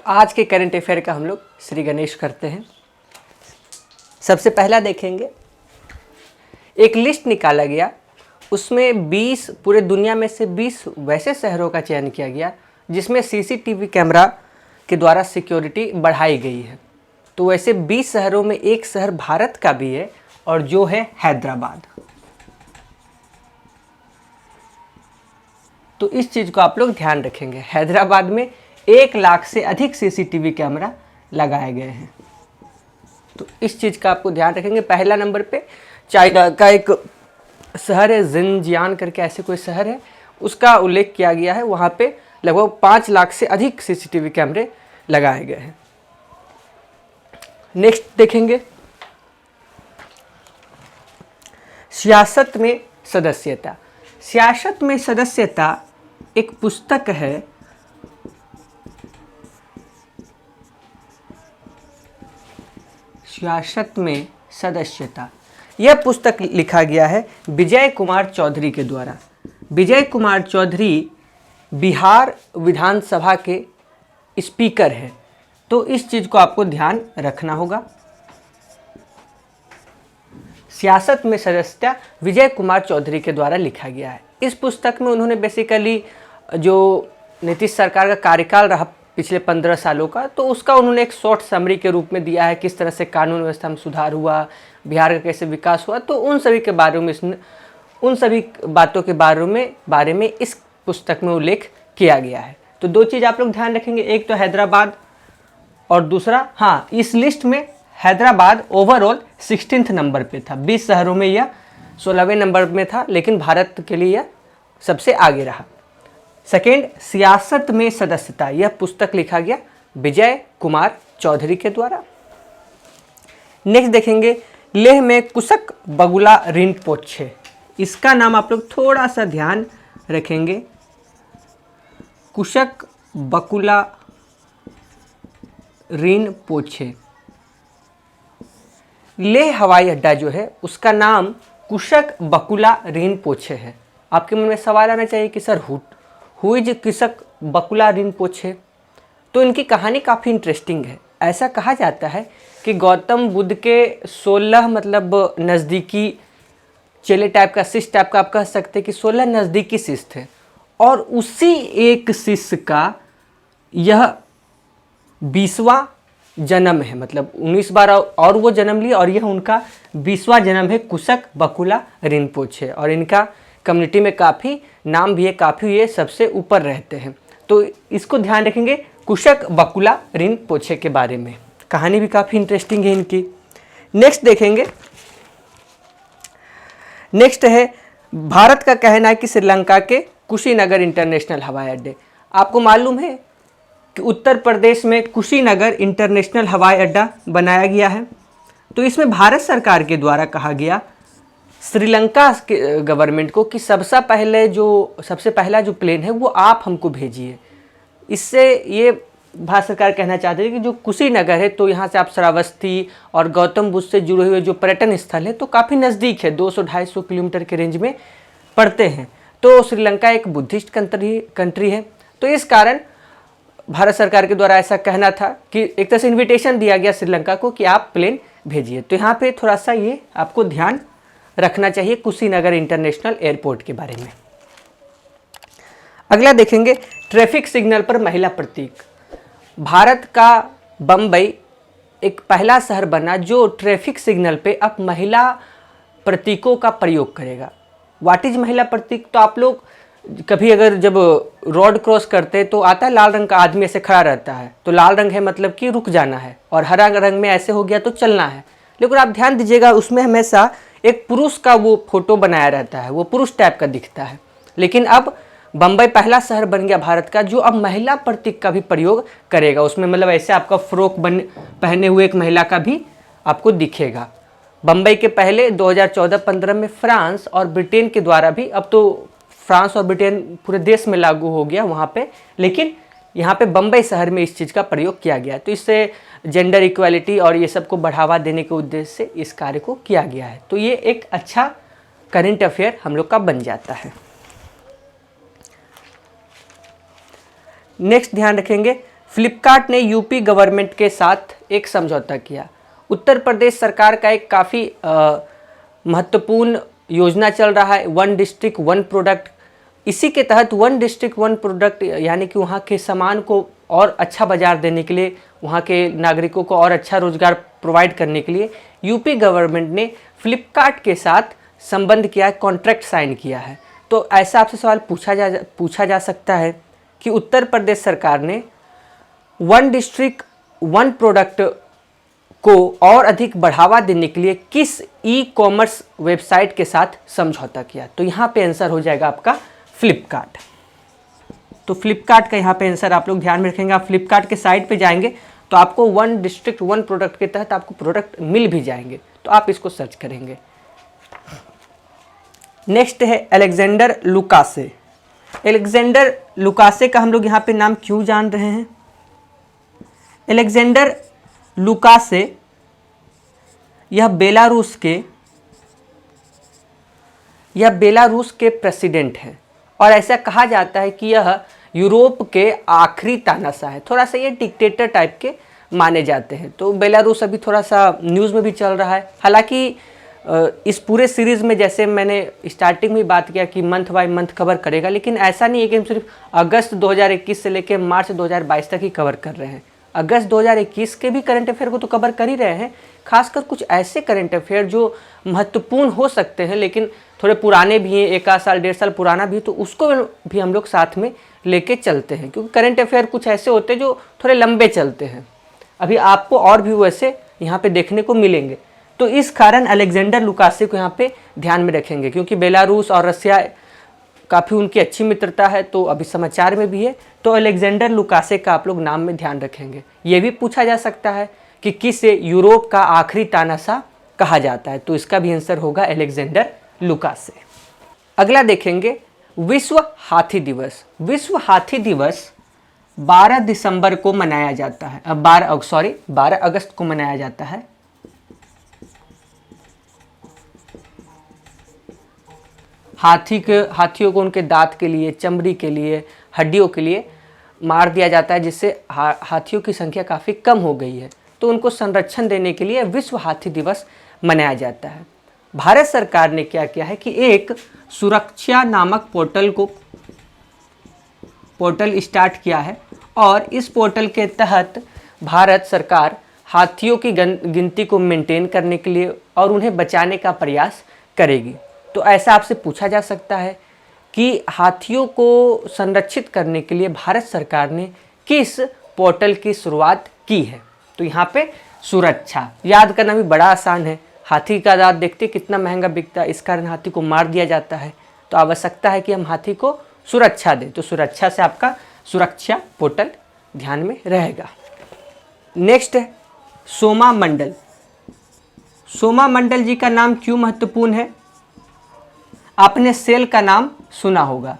आज के current affair का हम लोग श्री गणेश करते हैं। सबसे पहला देखेंगे, एक लिस्ट निकाला गया, उसमें 20 पूरे दुनिया में से 20 वैसे शहरों का चयन किया गया जिसमें सीसीटीवी कैमरा के द्वारा सिक्योरिटी बढ़ाई गई है। तो वैसे 20 शहरों में एक शहर भारत का भी है और जो है हैदराबाद। तो इस चीज़ को आप लोग ध्यान रखेंगे, हैदराबाद में 1 लाख से अधिक सीसीटीवी कैमरा लगाए गए हैं। तो इस चीज़ का आपको ध्यान रखेंगे। पहला नंबर पे चाइना का एक शहर है, जिनजियान करके ऐसे कोई शहर है, उसका उल्लेख किया गया है। वहाँ पे लगभग 5 लाख से अधिक सीसीटीवी कैमरे लगाए गए हैं। नेक्स्ट देखेंगे, सियासत में सदस्यता। सियासत में सदस्यता एक पुस्तक है, सियासत में सदस्यता। यह पुस्तक लिखा गया है विजय कुमार चौधरी के द्वारा। विजय कुमार चौधरी बिहार विधानसभा के स्पीकर हैं, तो इस चीज़ को आपको ध्यान रखना होगा। सियासत में सदस्यता विजय कुमार चौधरी के द्वारा लिखा गया है। इस पुस्तक में उन्होंने बेसिकली जो नीतीश सरकार का कार्यकाल रहा पिछले 15 सालों का, तो उसका उन्होंने एक शॉर्ट समरी के रूप में दिया है, किस तरह से कानून व्यवस्था में सुधार हुआ, बिहार का कैसे विकास हुआ। तो उन सभी के बारे में उन सभी बातों के बारे में इस पुस्तक में उल्लेख किया गया है। तो 2 चीज़ आप लोग ध्यान रखेंगे, एक तो हैदराबाद और दूसरा, हाँ, इस लिस्ट में हैदराबाद ओवरऑल 16th नंबर पे था। 20 शहरों में यह 16वें नंबर में था, लेकिन भारत के लिए यह सबसे आगे रहा। सेकेंड, सियासत में सदस्यता, यह पुस्तक लिखा गया विजय कुमार चौधरी के द्वारा। नेक्स्ट देखेंगे, लेह में कुशक बकुला रिनपोछे। इसका नाम आप लोग थोड़ा सा ध्यान रखेंगे, कुशक बकुला रिनपोछे। लेह हवाई अड्डा जो है उसका नाम कुशक बकुला रिनपोछे है। आपके मन में सवाल आना चाहिए कि सर हु इज कुशक बकुला रिनपोछे। तो इनकी कहानी काफ़ी इंटरेस्टिंग है। ऐसा कहा जाता है कि गौतम बुद्ध के 16 मतलब नज़दीकी चेले टाइप का, शिष्य टाइप का आप कह सकते हैं कि 16 नज़दीकी शिष्य थे, और उसी एक शिष्य का यह 20वां जन्म है। मतलब 19 बार और वो जन्म लिए और यह उनका 20वां जन्म है, कुशक बकुला रिनपोछे। और इनका कम्युनिटी में काफ़ी नाम भी है, काफ़ी ये सबसे ऊपर रहते हैं। तो इसको ध्यान रखेंगे, कुशक बकुला रिनपोछे के बारे में। कहानी भी काफ़ी इंटरेस्टिंग है इनकी। नेक्स्ट देखेंगे, नेक्स्ट है, भारत का कहना है कि श्रीलंका के कुशीनगर इंटरनेशनल हवाई अड्डे। आपको मालूम है कि उत्तर प्रदेश में कुशीनगर इंटरनेशनल हवाई अड्डा बनाया गया है। तो इसमें भारत सरकार के द्वारा कहा गया श्रीलंका के गवर्नमेंट को कि सबसे पहला जो प्लेन है वो आप हमको भेजिए। इससे ये भारत सरकार कहना चाहते हैं कि जो कुशीनगर है, तो यहाँ से आप श्रावस्ती और गौतम बुद्ध से जुड़े हुए जो पर्यटन स्थल है तो काफ़ी नज़दीक है, 200-250 किलोमीटर के रेंज में पड़ते हैं। तो श्रीलंका एक बुद्धिस्ट कंट्री है, तो इस कारण भारत सरकार के द्वारा ऐसा कहना था कि एक तरह से इन्विटेशन दिया गया श्रीलंका को कि आप प्लेन भेजिए। तो यहाँ पे थोड़ा सा ये आपको ध्यान रखना चाहिए कुशीनगर इंटरनेशनल एयरपोर्ट के बारे में। अगला देखेंगे, ट्रैफिक सिग्नल पर महिला प्रतीक। भारत का बम्बई एक पहला शहर बना जो ट्रैफिक सिग्नल पे अब महिला प्रतीकों का प्रयोग करेगा। व्हाट इज महिला प्रतीक? तो आप लोग कभी अगर जब रोड क्रॉस करते हैं तो आता है लाल रंग का आदमी ऐसे खड़ा रहता है, तो लाल रंग है मतलब कि रुक जाना है, और हरा रंग में ऐसे हो गया तो चलना है। लेकिन आप ध्यान दीजिएगा, उसमें हमेशा एक पुरुष का वो फोटो बनाया रहता है, वो पुरुष टाइप का दिखता है। लेकिन अब बम्बई पहला शहर बन गया भारत का जो अब महिला प्रतीक का भी प्रयोग करेगा। उसमें मतलब ऐसे आपका फ्रॉक पहने हुए एक महिला का भी आपको दिखेगा। बम्बई के पहले 2014-15 में फ्रांस और ब्रिटेन के द्वारा भी, अब तो फ्रांस और ब्रिटेन पूरे देश में लागू हो गया वहाँ पे, लेकिन यहाँ पे बम्बई शहर में इस चीज़ का प्रयोग किया गया। तो इससे जेंडर इक्वालिटी और ये सब को बढ़ावा देने के उद्देश्य से इस कार्य को किया गया है। तो ये एक अच्छा करंट अफेयर हम लोग का बन जाता है। नेक्स्ट ध्यान रखेंगे, फ्लिपकार्ट ने यूपी गवर्नमेंट के साथ एक समझौता किया। उत्तर प्रदेश सरकार का एक काफ़ी महत्वपूर्ण योजना चल रहा है, वन डिस्ट्रिक्ट वन प्रोडक्ट। इसी के तहत वन डिस्ट्रिक्ट वन प्रोडक्ट यानी कि वहाँ के सामान को और अच्छा बाजार देने के लिए, वहाँ के नागरिकों को और अच्छा रोजगार प्रोवाइड करने के लिए यूपी गवर्नमेंट ने फ्लिपकार्ट के साथ संबंध किया है, कॉन्ट्रैक्ट साइन किया है। तो ऐसा आपसे सवाल पूछा जा सकता है कि उत्तर प्रदेश सरकार ने वन डिस्ट्रिक्ट वन प्रोडक्ट को और अधिक बढ़ावा देने के लिए किस ई कॉमर्स वेबसाइट के साथ समझौता किया? तो यहाँ पे आंसर हो जाएगा आपका फ्लिपकार्ट। तो फ्लिपकार्ट का यहाँ पे आंसर आप लोग ध्यान में रखेंगे। आप फ्लिपकार्ट के साइट पे जाएंगे तो आपको वन डिस्ट्रिक्ट वन प्रोडक्ट के तहत आपको प्रोडक्ट मिल भी जाएंगे, तो आप इसको सर्च करेंगे। नेक्स्ट है अलेक्जेंडर लुकासे। अलेक्जेंडर लुकासे का हम लोग यहाँ पे नाम क्यों जान रहे हैं? अलेक्जेंडर लुकासे यह बेलारूस के प्रेसिडेंट हैं और ऐसा कहा जाता है कि यह यूरोप के आखिरी तानाशाह है। थोड़ा सा ये डिक्टेटर टाइप के माने जाते हैं। तो बेलारूस अभी थोड़ा सा न्यूज़ में भी चल रहा है। हालांकि इस पूरे सीरीज़ में जैसे मैंने स्टार्टिंग में बात किया कि मंथ बाय मंथ कवर करेगा, लेकिन ऐसा नहीं है कि हम सिर्फ अगस्त 2021 से लेकर मार्च 2022 तक ही कवर कर रहे हैं। अगस्त 2021 के भी करंट अफेयर को तो कवर कर ही रहे हैं। खासकर कुछ ऐसे करंट अफेयर जो महत्वपूर्ण हो सकते हैं लेकिन थोड़े पुराने भी हैं, 1 आध साल 1.5 साल पुराना भी, तो उसको भी हम लोग साथ में लेके चलते हैं, क्योंकि करंट अफेयर कुछ ऐसे होते हैं जो थोड़े लंबे चलते हैं। अभी आपको और भी वैसे यहाँ पे देखने को मिलेंगे। तो इस कारण अलेक्जेंडर लुकासे को यहाँ पे ध्यान में रखेंगे, क्योंकि बेलारूस और रसिया काफ़ी उनकी अच्छी मित्रता है, तो अभी समाचार में भी है। तो अलेक्जेंडर लुकासे का आप लोग नाम में ध्यान रखेंगे। ये भी पूछा जा सकता है कि किसे यूरोप का आखिरी तानाशाह कहा जाता है, तो इसका भी आंसर होगा अलेक्जेंडर लुकासे। अगला देखेंगे विश्व हाथी दिवस। विश्व हाथी दिवस 12 दिसंबर को मनाया जाता है। 12 अगस्त को मनाया जाता है। हाथियों को उनके दांत के लिए, चमड़ी के लिए, हड्डियों के लिए मार दिया जाता है, जिससे हाथियों की संख्या काफ़ी कम हो गई है। तो उनको संरक्षण देने के लिए विश्व हाथी दिवस मनाया जाता है। भारत सरकार ने क्या किया है कि एक सुरक्षा नामक पोर्टल स्टार्ट किया है और इस पोर्टल के तहत भारत सरकार हाथियों की गिनती को मेंटेन करने के लिए और उन्हें बचाने का प्रयास करेगी। तो ऐसा आपसे पूछा जा सकता है कि हाथियों को संरक्षित करने के लिए भारत सरकार ने किस पोर्टल की शुरुआत की है? तो यहाँ पे सुरक्षा याद करना भी बड़ा आसान है। हाथी का दांत देखते कितना महंगा बिकता है, इस कारण हाथी को मार दिया जाता है। तो आवश्यकता है कि हम हाथी को सुरक्षा दें, तो सुरक्षा से आपका सुरक्षा पोर्टल ध्यान में रहेगा। नेक्स्ट है सोमा मंडल। सोमा मंडल जी का नाम क्यों महत्वपूर्ण है? आपने सेल का नाम सुना होगा,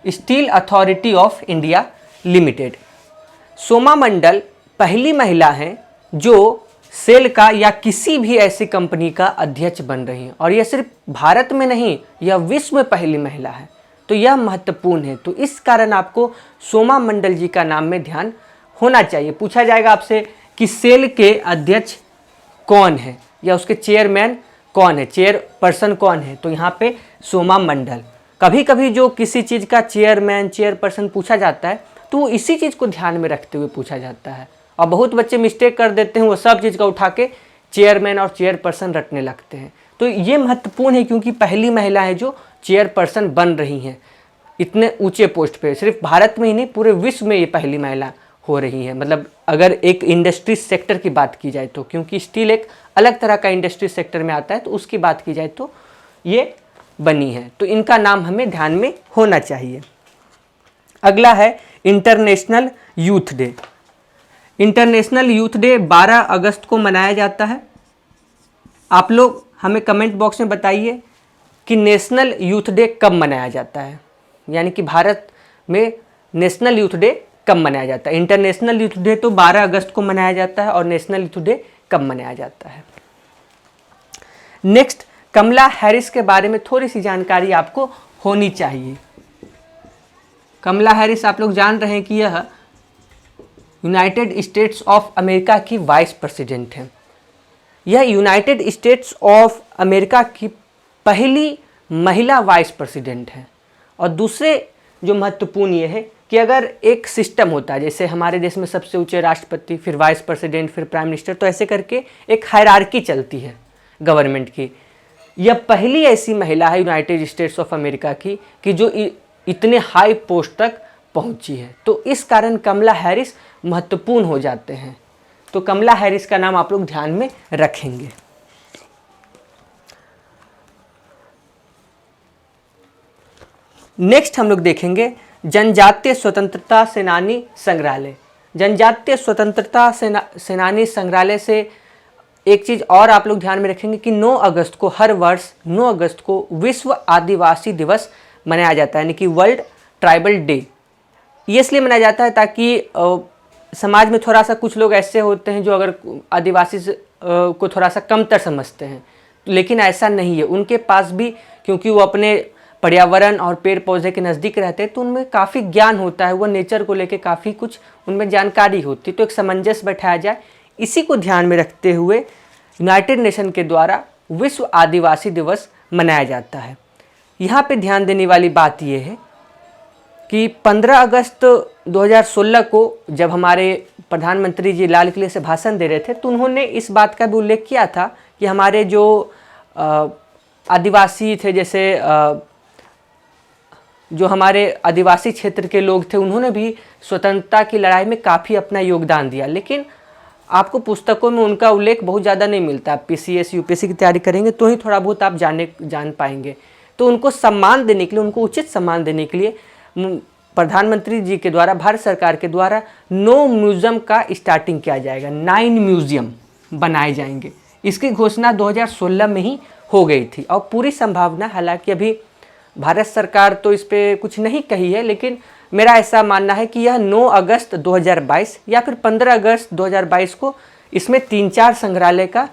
steel authority of India limited. Soma Mandal पहली महिला हैं जो सेल का या किसी भी ऐसी कंपनी का अध्यक्ष बन रही हैं, और यह सिर्फ भारत में नहीं, यह विश्व में पहली महिला है। तो यह महत्वपूर्ण है। तो इस कारण आपको सोमा मंडल जी का नाम में ध्यान होना चाहिए। पूछा जाएगा आपसे कि सेल के अध्यक्ष कौन है या उसके चेयरमैन कौन है, चेयरपर्सन कौन है? तो यहाँ पे सोमा मंडल। कभी कभी जो किसी चीज़ का चेयरमैन चेयरपर्सन पूछा जाता है तो इसी चीज़ को ध्यान में रखते हुए पूछा जाता है, और बहुत बच्चे मिस्टेक कर देते हैं, वो सब चीज़ का उठा के चेयरमैन और चेयरपर्सन रटने लगते हैं। तो ये महत्वपूर्ण है क्योंकि पहली महिला है जो चेयरपर्सन बन रही हैं इतने ऊंचे पोस्ट पे। सिर्फ भारत में ही नहीं, पूरे विश्व में ये पहली महिला हो रही है। मतलब अगर एक इंडस्ट्री सेक्टर की बात की जाए तो, क्योंकि स्टील एक अलग तरह का इंडस्ट्री सेक्टर में आता है, तो उसकी बात की जाए तो ये बनी है। तो इनका नाम हमें ध्यान में होना चाहिए। अगला है international youth day. International youth day 12 अगस्त को मनाया जाता है। आप लोग हमें कमेंट बॉक्स में बताइए कि नेशनल यूथ डे कब मनाया जाता है, यानी कि भारत में नेशनल यूथ डे कब मनाया जाता है। इंटरनेशनल यूथ डे तो 12 अगस्त को मनाया जाता है, और नेशनल यूथ डे कब मनाया जाता है। नेक्स्ट, कमला हैरिस के बारे में थोड़ी सी जानकारी आपको होनी चाहिए। कमला हैरिस आप लोग जान रहे हैं कि यह यूनाइटेड स्टेट्स ऑफ अमेरिका की वाइस प्रेसिडेंट हैं। यह यूनाइटेड स्टेट्स ऑफ अमेरिका की पहली महिला वाइस प्रेसिडेंट हैं। और दूसरे जो महत्वपूर्ण ये है कि अगर एक सिस्टम होता है, जैसे हमारे देश में सबसे ऊंचे राष्ट्रपति, फिर वाइस प्रेसिडेंट, फिर प्राइम मिनिस्टर, तो ऐसे करके एक हायरार्की चलती है गवर्नमेंट की। यह पहली ऐसी महिला है यूनाइटेड स्टेट्स ऑफ अमेरिका की कि जो इतने हाई पोस्ट तक पहुंची है। तो इस कारण कमला हैरिस महत्वपूर्ण हो जाते हैं। तो कमला हैरिस का नाम आप लोग ध्यान में रखेंगे। नेक्स्ट हम लोग देखेंगे जनजातीय स्वतंत्रता सेनानी संग्रहालय। जनजातीय स्वतंत्रता सेनानी संग्रहालय से एक चीज़ और आप लोग ध्यान में रखेंगे कि 9 अगस्त को, हर वर्ष 9 अगस्त को विश्व आदिवासी दिवस मनाया जाता है, यानी कि वर्ल्ड ट्राइबल डे। ये इसलिए मनाया जाता है ताकि समाज में थोड़ा सा कुछ लोग ऐसे होते हैं जो अगर आदिवासी को थोड़ा सा कमतर समझते हैं, लेकिन ऐसा नहीं है। उनके पास भी, क्योंकि वो अपने पर्यावरण और पेड़ पौधे के नज़दीक रहते हैं, तो उनमें काफ़ी ज्ञान होता है, वो नेचर को लेके काफ़ी कुछ उनमें जानकारी होती है। तो एक सामंजस्य बैठाया जाए, इसी को ध्यान में रखते हुए यूनाइटेड नेशन के द्वारा विश्व आदिवासी दिवस मनाया जाता है। यहाँ पे ध्यान देने वाली बात यह है कि 15 अगस्त 2016 को जब हमारे प्रधानमंत्री जी लाल किले से भाषण दे रहे थे, तो उन्होंने इस बात का भी उल्लेख किया था कि हमारे जो आदिवासी थे, जैसे जो हमारे आदिवासी क्षेत्र के लोग थे, उन्होंने भी स्वतंत्रता की लड़ाई में काफ़ी अपना योगदान दिया। लेकिन आपको पुस्तकों में उनका उल्लेख बहुत ज़्यादा नहीं मिलता। आप PCS UPSC की तैयारी करेंगे तो ही थोड़ा बहुत आप जान पाएंगे। तो उनको सम्मान देने के लिए, उनको उचित सम्मान देने के लिए प्रधानमंत्री जी के द्वारा, भारत सरकार के द्वारा 9 म्यूज़ियम का स्टार्टिंग किया जाएगा। 9 म्यूज़ियम बनाए जाएंगे। इसकी घोषणा 2016 में ही हो गई थी और पूरी संभावना, हालांकि अभी भारत सरकार तो इस पर कुछ नहीं कही है, लेकिन मेरा ऐसा मानना है कि यह 9 अगस्त 2022 या फिर 15 अगस्त 2022 को इसमें 3-4 संग्रहालय का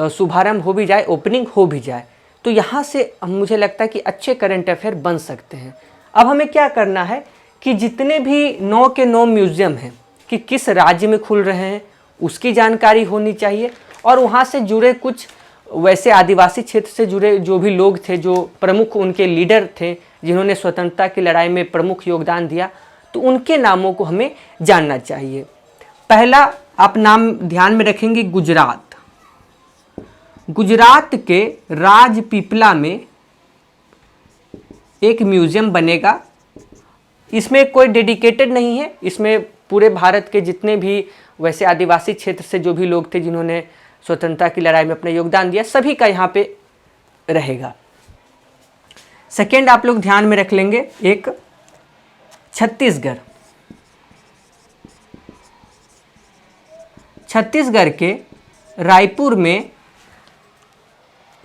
शुभारंभ हो भी जाए, ओपनिंग हो भी जाए, तो यहाँ से मुझे लगता है कि अच्छे करंट अफेयर बन सकते हैं। अब हमें क्या करना है कि जितने भी 9 के 9 म्यूज़ियम हैं कि किस राज्य में खुल रहे हैं उसकी जानकारी होनी चाहिए, और वहाँ से जुड़े कुछ वैसे आदिवासी क्षेत्र से जुड़े जो भी लोग थे, जो प्रमुख उनके लीडर थे, जिन्होंने स्वतंत्रता की लड़ाई में प्रमुख योगदान दिया, तो उनके नामों को हमें जानना चाहिए। पहला आप नाम ध्यान में रखेंगे, गुजरात। गुजरात के राजपीपला में एक म्यूज़ियम बनेगा। इसमें कोई डेडिकेटेड नहीं है, इसमें पूरे भारत के जितने भी वैसे आदिवासी क्षेत्र से जो भी लोग थे जिन्होंने स्वतंत्रता की लड़ाई में अपना योगदान दिया, सभी का यहाँ पे रहेगा। सेकेंड आप लोग ध्यान में रख लेंगे, एक छत्तीसगढ़। छत्तीसगढ़ के रायपुर में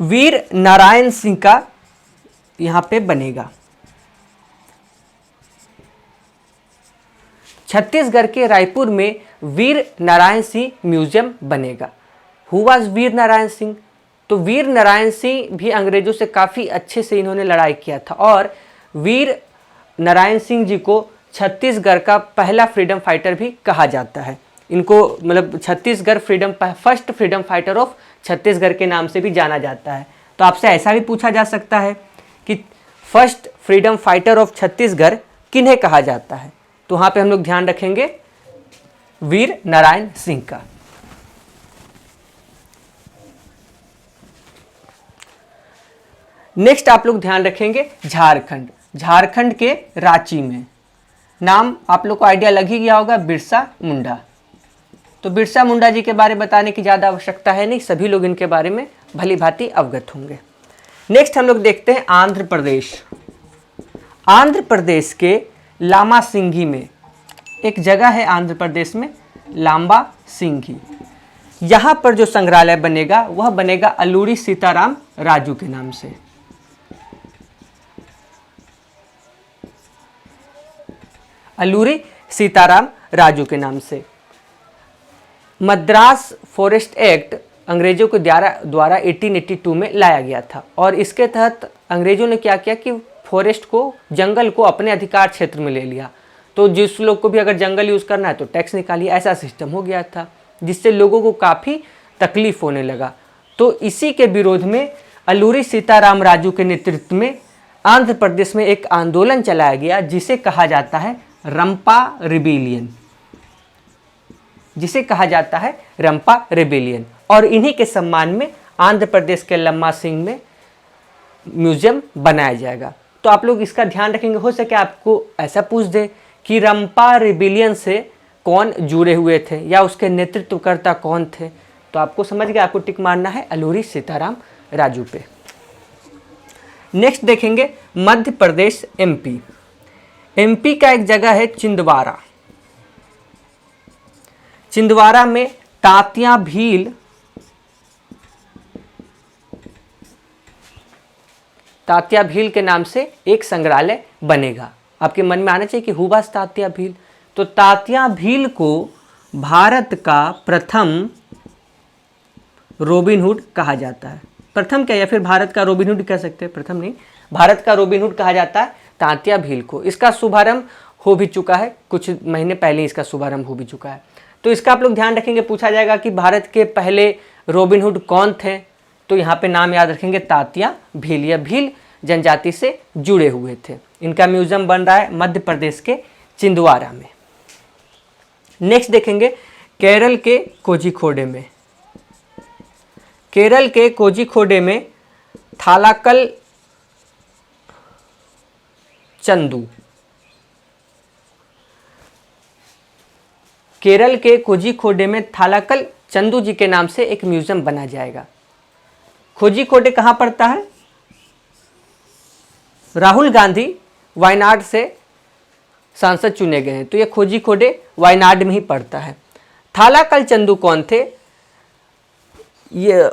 वीर नारायण सिंह का यहाँ पे बनेगा। छत्तीसगढ़ के रायपुर में वीर नारायण सिंह म्यूजियम बनेगा। Who was Veer Narayan Singh? तो वीर नारायण सिंह भी अंग्रेजों से काफ़ी अच्छे से इन्होंने लड़ाई किया था, और वीर नारायण सिंह जी को छत्तीसगढ़ का पहला फ्रीडम फाइटर भी कहा जाता है। इनको मतलब Chhattisgarh first freedom fighter of Chhattisgarh के नाम से भी जाना जाता है। तो आपसे ऐसा भी पूछा जा सकता है कि first freedom fighter of Chhattisgarh किन्हें कहा जाता है, तो वहाँ पे हम लोग ध्यान रखेंगे वीर नारायण सिंह का। नेक्स्ट आप लोग ध्यान रखेंगे झारखंड। झारखंड के रांची में, नाम आप लोग को आइडिया लग ही गया होगा, बिरसा मुंडा। तो बिरसा मुंडा जी के बारे में बताने की ज़्यादा आवश्यकता है नहीं, सभी लोग इनके बारे में भली भांति अवगत होंगे। नेक्स्ट हम लोग देखते हैं आंध्र प्रदेश। आंध्र प्रदेश के लामा सिंघी में एक जगह है, आंध्र प्रदेश में लांबा सिंघी। यहाँ पर जो संग्रहालय बनेगा वह बनेगा अलूरी सीताराम राजू के नाम से। अलूरी सीताराम राजू के नाम से। मद्रास फॉरेस्ट एक्ट अंग्रेजों के द्वारा 1882 में लाया गया था, और इसके तहत अंग्रेजों ने क्या किया कि फॉरेस्ट को, जंगल को अपने अधिकार क्षेत्र में ले लिया। तो जिस लोग को भी अगर जंगल यूज़ करना है तो टैक्स निकालिए, ऐसा सिस्टम हो गया था, जिससे लोगों को काफ़ी तकलीफ होने लगा। तो इसी के विरोध में अलूरी सीताराम राजू के नेतृत्व में आंध्र प्रदेश में एक आंदोलन चलाया गया जिसे कहा जाता है रंपा रिबेलियन, जिसे कहा जाता है रंपा रिबेलियन। और इन्हीं के सम्मान में आंध्र प्रदेश के लम्मा सिंह में म्यूजियम बनाया जाएगा। तो आप लोग इसका ध्यान रखेंगे, हो सके आपको ऐसा पूछ दे कि रंपा रिबेलियन से कौन जुड़े हुए थे या उसके नेतृत्वकर्ता कौन थे, तो आपको समझ गया, आपको टिक मारना है अलूरी सीताराम राजू पे। नेक्स्ट देखेंगे मध्य प्रदेश एमपी। एमपी का एक जगह है छिंदवाड़ा। छिंदवाड़ा में तात्या भील के नाम से एक संग्रहालय बनेगा। आपके मन में आना चाहिए कि हुबास तात्या भील। तो तात्या भील को भारत का प्रथम रॉबिन हुड कहा जाता है। प्रथम क्या, या फिर भारत का रॉबिन हुड कह सकते हैं, प्रथम नहीं, भारत का रॉबिन हुड कहा जाता है तात्या भील को। इसका शुभारंभ हो भी चुका है, कुछ महीने पहले इसका शुभारंभ हो भी चुका है। तो इसका आप लोग ध्यान रखेंगे, पूछा जाएगा कि भारत के पहले रॉबिन हुड कौन थे, तो यहाँ पे नाम याद रखेंगे तात्या भील। या भील जनजाति से जुड़े हुए थे। इनका म्यूजियम बन रहा है मध्य प्रदेश के छिंदवाड़ा में। नेक्स्ट देखेंगे केरल के कोझिकोडे में। केरल के कोझिकोडे में थालाकल चंदू, केरल के कोझिकोडे में थालाकल चंदू जी के नाम से एक म्यूजियम बना जाएगा। कोझिकोडे कहाँ पड़ता है? राहुल गांधी वायनाड से सांसद चुने गए हैं, तो ये कोझिकोडे वायनाड में ही पड़ता है। थालाकल चंदू कौन थे? ये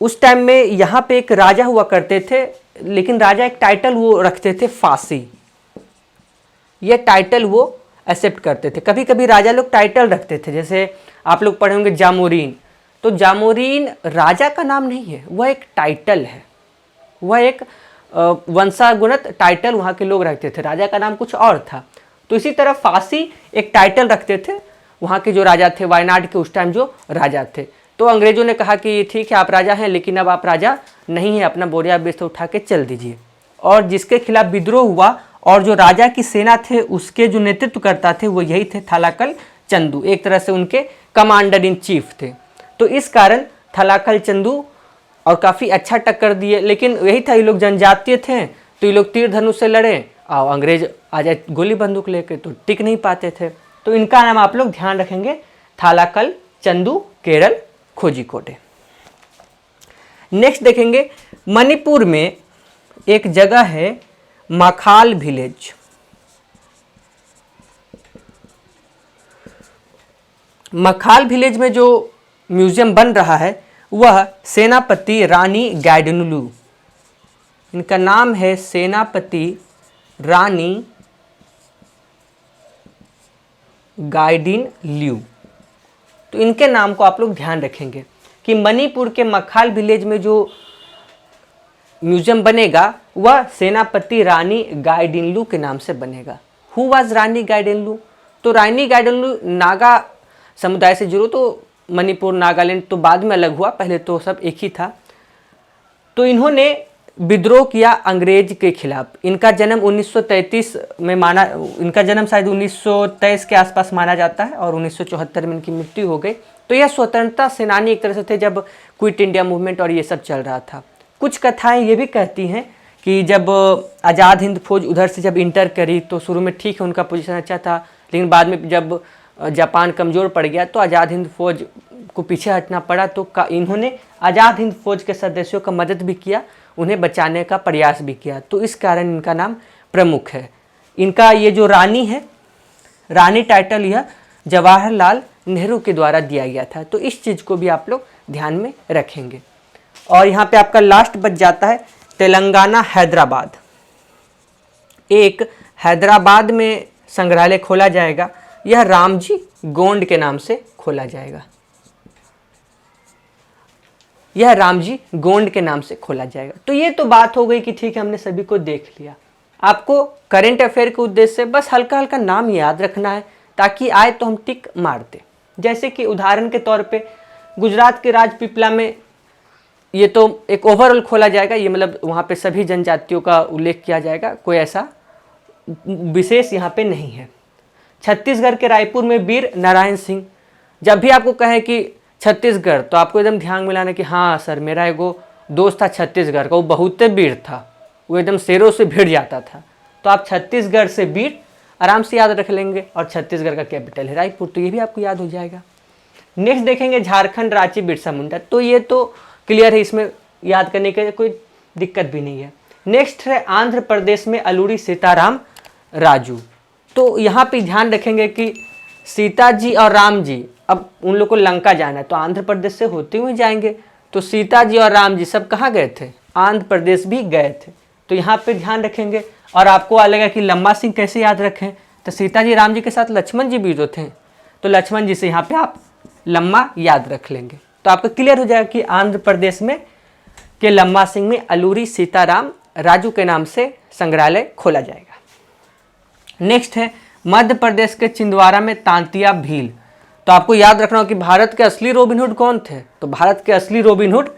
उस टाइम में यहाँ पे एक राजा हुआ करते थे, लेकिन राजा एक टाइटल वो रखते थे फांसी। ये टाइटल वो एक्सेप्ट करते थे। कभी कभी राजा लोग टाइटल रखते थे, जैसे आप लोग पढ़े होंगे जामोरीन। तो जामोरीन राजा का नाम नहीं है, वह एक टाइटल है, वह एक वंशागुणत टाइटल वहाँ के लोग रखते थे, राजा का नाम कुछ और था। तो इसी तरह फांसी एक टाइटल रखते थे वहाँ के जो राजा थे, वायनाड के उस टाइम जो राजा थे। तो अंग्रेजों ने कहा कि ठीक है आप राजा हैं, लेकिन अब आप राजा नहीं हैं, अपना बोरिया बिस्तर उठा के चल दीजिए। और जिसके खिलाफ विद्रोह हुआ और जो राजा की सेना थे उसके जो नेतृत्व करता थे वो यही थे थालाकल चंदू, एक तरह से उनके कमांडर इन चीफ थे। तो इस कारण थालाकल चंदू और काफ़ी अच्छा टक्कर दिए, लेकिन यही था, ये लोग जनजातीय थे तो ये लोग तीर धनुष से लड़े और अंग्रेज आ जाए गोली बंदूक लेके तो टिक नहीं पाते थे। तो इनका नाम आप लोग ध्यान रखेंगे, थालाकल चंदू, केरल, कोझिकोडे। नेक्स्ट देखेंगे मणिपुर में एक जगह है मखाल विलेज। मखाल विलेज में जो म्यूजियम बन रहा है वह सेनापति रानी गाइडिनलू, इनका नाम है सेनापति रानी गाइडिनलू। तो इनके नाम को आप लोग ध्यान रखेंगे कि मणिपुर के मखाल विलेज में जो म्यूजियम बनेगा वह सेनापति रानी गाइडिनलू के नाम से बनेगा। हु वाज रानी गाइडिनलू? तो रानी गाइडिनलू नागा समुदाय से जुड़ो, तो मणिपुर नागालैंड तो बाद में अलग हुआ, पहले तो सब एक ही था। तो इन्होंने विद्रोह किया अंग्रेज के खिलाफ। इनका जन्म 1933 में माना, इनका जन्म शायद 1923 के आसपास माना जाता है और 1974 में इनकी मृत्यु हो गई। तो यह स्वतंत्रता सेनानी एक तरह से थे जब क्विट इंडिया मूवमेंट और ये सब चल रहा था। कुछ कथाएं ये भी कहती हैं कि जब आज़ाद हिंद फौज उधर से जब इंटर करी तो शुरू में ठीक है उनका पोजीशन अच्छा था, लेकिन बाद में जब जापान कमज़ोर पड़ गया तो आज़ाद हिंद फौज को पीछे हटना पड़ा। तो इन्होंने आज़ाद हिंद फौज के सदस्यों का मदद भी किया, उन्हें बचाने का प्रयास भी किया। तो इस कारण इनका नाम प्रमुख है। इनका ये जो रानी है, रानी टाइटल यह जवाहरलाल नेहरू के द्वारा दिया गया था। तो इस चीज़ को भी आप लोग ध्यान में रखेंगे। और यहाँ पे आपका लास्ट बच जाता है तेलंगाना हैदराबाद। एक हैदराबाद में संग्रहालय खोला जाएगा, यह रामजी गोंड के नाम से खोला जाएगा। यह रामजी गोंड के नाम से खोला जाएगा। तो ये तो बात हो गई कि ठीक है हमने सभी को देख लिया। आपको करेंट अफेयर के उद्देश्य से बस हल्का हल्का नाम याद रखना है, ताकि आए तो हम टिक मार दें। जैसे कि उदाहरण के तौर पे गुजरात के राजपीपला में, ये तो एक ओवरऑल खोला जाएगा, ये मतलब वहाँ पे सभी जनजातियों का उल्लेख किया जाएगा, कोई ऐसा विशेष यहाँ पे नहीं है। छत्तीसगढ़ के रायपुर में वीर नारायण सिंह। जब भी आपको कहें कि छत्तीसगढ़, तो आपको एकदम ध्यान मिलाना कि हाँ सर, मेरा एगो दोस्त था छत्तीसगढ़ का, वो बहुत वीर था, वो एकदम शेरों से भिड़ जाता था। तो आप छत्तीसगढ़ से वीर आराम से याद रख लेंगे, और छत्तीसगढ़ का कैपिटल है रायपुर, तो ये भी आपको याद हो जाएगा। नेक्स्ट देखेंगे झारखंड रांची बिरसा मुंडा, तो ये तो क्लियर है, इसमें याद करने की कोई दिक्कत भी नहीं है। नेक्स्ट है आंध्र प्रदेश में अलूरी सीताराम राजू। तो यहाँ पे ध्यान रखेंगे कि सीता जी और राम जी, अब उन लोग को लंका जाना है, तो आंध्र प्रदेश से होते हुए जाएंगे, तो सीता जी और राम जी सब कहाँ गए थे? आंध्र प्रदेश भी गए थे, तो यहाँ पे ध्यान रखेंगे। और आपको लगेगा कि लम्बा सिंह कैसे याद रखें, तो सीता जी राम जी के साथ लक्ष्मण जी भी तो थे, तो लक्ष्मण जी से यहाँ पे आप लम्बा याद रख लेंगे, तो आपको क्लियर हो जाएगा कि आंध्र प्रदेश में के लम्बा सिंह में अलूरी सीताराम राजू के नाम से संग्रहालय खोला जाएगा। नेक्स्ट है मध्य प्रदेश के छिंदवाड़ा में तांतिया भील। तो आपको याद रखना हो कि भारत के असली रॉबिन हुड कौन थे? तो भारत के असली रॉबिन हुड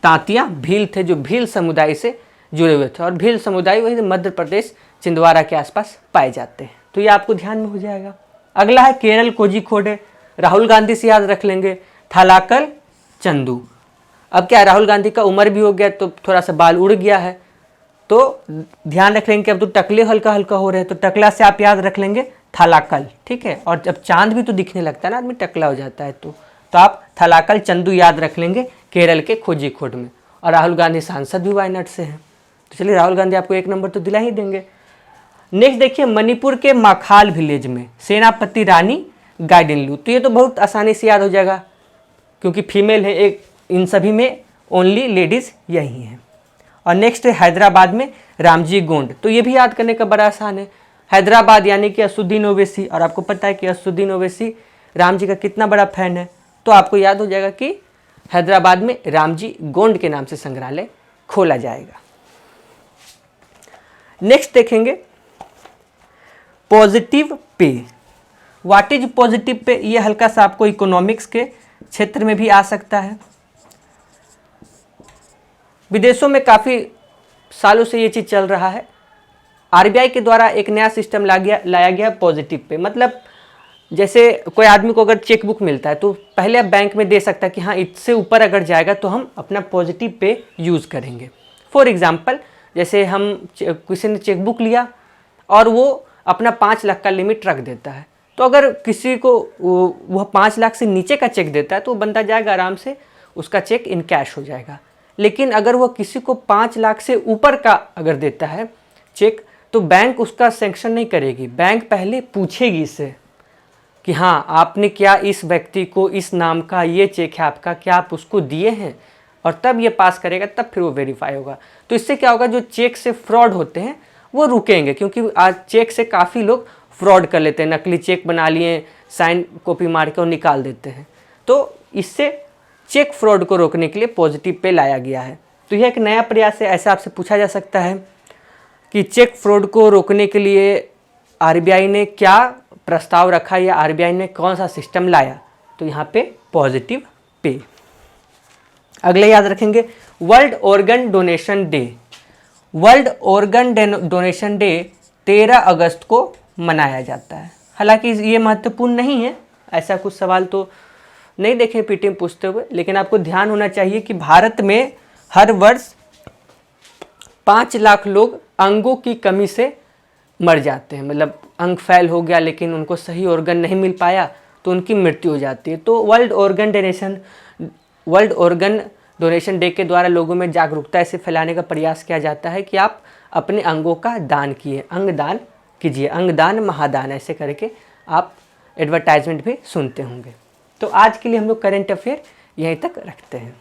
तांतिया भील थे, जो भील समुदाय से जुड़े हुए थे, और भील समुदाय वही मध्य प्रदेश छिंदवाड़ा के आसपास पाए जाते हैं, तो ये आपको ध्यान में हो जाएगा। अगला है केरल कोझिकोड, राहुल गांधी से याद रख लेंगे थालाकल चंदू। अब क्या, राहुल गांधी का उम्र भी हो गया, तो थोड़ा सा बाल उड़ गया है, तो ध्यान रख लेंगे कि अब तो टकले हल्का हल्का हो रहे हैं, तो टकला से आप याद रख लेंगे थालाकल, ठीक है। और जब चांद भी तो दिखने लगता है ना, आदमी टकला हो जाता है, तो आप थालाकल चंदू याद रख लेंगे केरल के कोझिकोड में। और राहुल गांधी सांसद भी वायनाड से हैं, तो चलिए राहुल गांधी आपको 1 नंबर तो दिला ही देंगे। नेक्स्ट देखिए मणिपुर के माखाल विलेज में सेनापति रानी गाइडिनलू, तो ये तो बहुत आसानी से याद हो जाएगा, क्योंकि फीमेल है, एक इन सभी में ओनली लेडीज़ यही हैं। और नेक्स्ट है हैदराबाद में रामजी गोंड, तो ये भी याद करने का बड़ा आसान है। हैदराबाद यानी कि असुद्दीन ओवैसी, और आपको पता है कि असुद्दीन ओवैसी राम जी का कितना बड़ा फैन है, तो आपको याद हो जाएगा कि हैदराबाद में रामजी गोंड के नाम से संग्रहालय खोला जाएगा। नेक्स्ट देखेंगे positive pay. What is positive pay? ये हल्का सा आपको इकोनॉमिक्स के क्षेत्र में भी आ सकता है। विदेशों में काफ़ी सालों से ये चीज़ चल रहा है। आरबीआई के द्वारा एक नया सिस्टम लाया गया पॉजिटिव पे। मतलब जैसे कोई आदमी को अगर चेकबुक मिलता है, तो पहले आप बैंक में दे सकता है कि हाँ इससे ऊपर अगर जाएगा तो हम अपना पॉजिटिव पे यूज़ करेंगे। फॉर एग्जांपल, जैसे हम किसी ने चेकबुक लिया और वो अपना 5 लाख का लिमिट रख देता है, तो अगर किसी को वह 5 लाख से नीचे का चेक देता है, तो बंदा जाएगा आराम से, उसका चेक इन कैश हो जाएगा। लेकिन अगर वह किसी को 5 लाख से ऊपर का अगर देता है चेक, तो बैंक उसका सैंक्शन नहीं करेगी। बैंक पहले पूछेगी इससे कि हाँ आपने क्या इस व्यक्ति को, इस नाम का ये चेक है आपका, क्या आप उसको दिए हैं, और तब ये पास करेगा, तब फिर वो वेरीफाई होगा। तो इससे क्या होगा, जो चेक से फ्रॉड होते हैं वो रुकेंगे, क्योंकि आज चेक से काफ़ी लोग फ्रॉड कर लेते हैं, नकली चेक बना लिए, साइन कॉपी मार के और निकाल देते हैं। तो इससे चेक फ्रॉड को रोकने के लिए पॉजिटिव पे लाया गया है। तो यह एक नया प्रयास है। ऐसा आपसे पूछा जा सकता है कि चेक फ्रॉड को रोकने के लिए आरबीआई ने क्या प्रस्ताव रखा या आरबीआई ने कौन सा सिस्टम लाया, तो यहाँ पे पॉजिटिव पे। अगले याद रखेंगे world organ donation day. World organ donation day 13 अगस्त को मनाया जाता है। हालांकि ये महत्वपूर्ण नहीं है, ऐसा कुछ सवाल तो नहीं देखे पीटी में पूछते हुए, लेकिन आपको ध्यान होना चाहिए कि भारत में हर वर्ष 5 लाख लोग अंगों की कमी से मर जाते हैं। मतलब अंग फेल हो गया लेकिन उनको सही ऑर्गन नहीं मिल पाया तो उनकी मृत्यु हो जाती है। तो वर्ल्ड ऑर्गन डोनेशन डे के द्वारा लोगों में जागरूकता ऐसे फैलाने का प्रयास किया जाता है कि आप अपने अंगों का दान किए, अंगदान कीजिए, अंगदान महादान, ऐसे करके आप एडवर्टाइजमेंट भी सुनते होंगे। तो आज के लिए हम लोग करेंट अफेयर यहीं तक रखते हैं।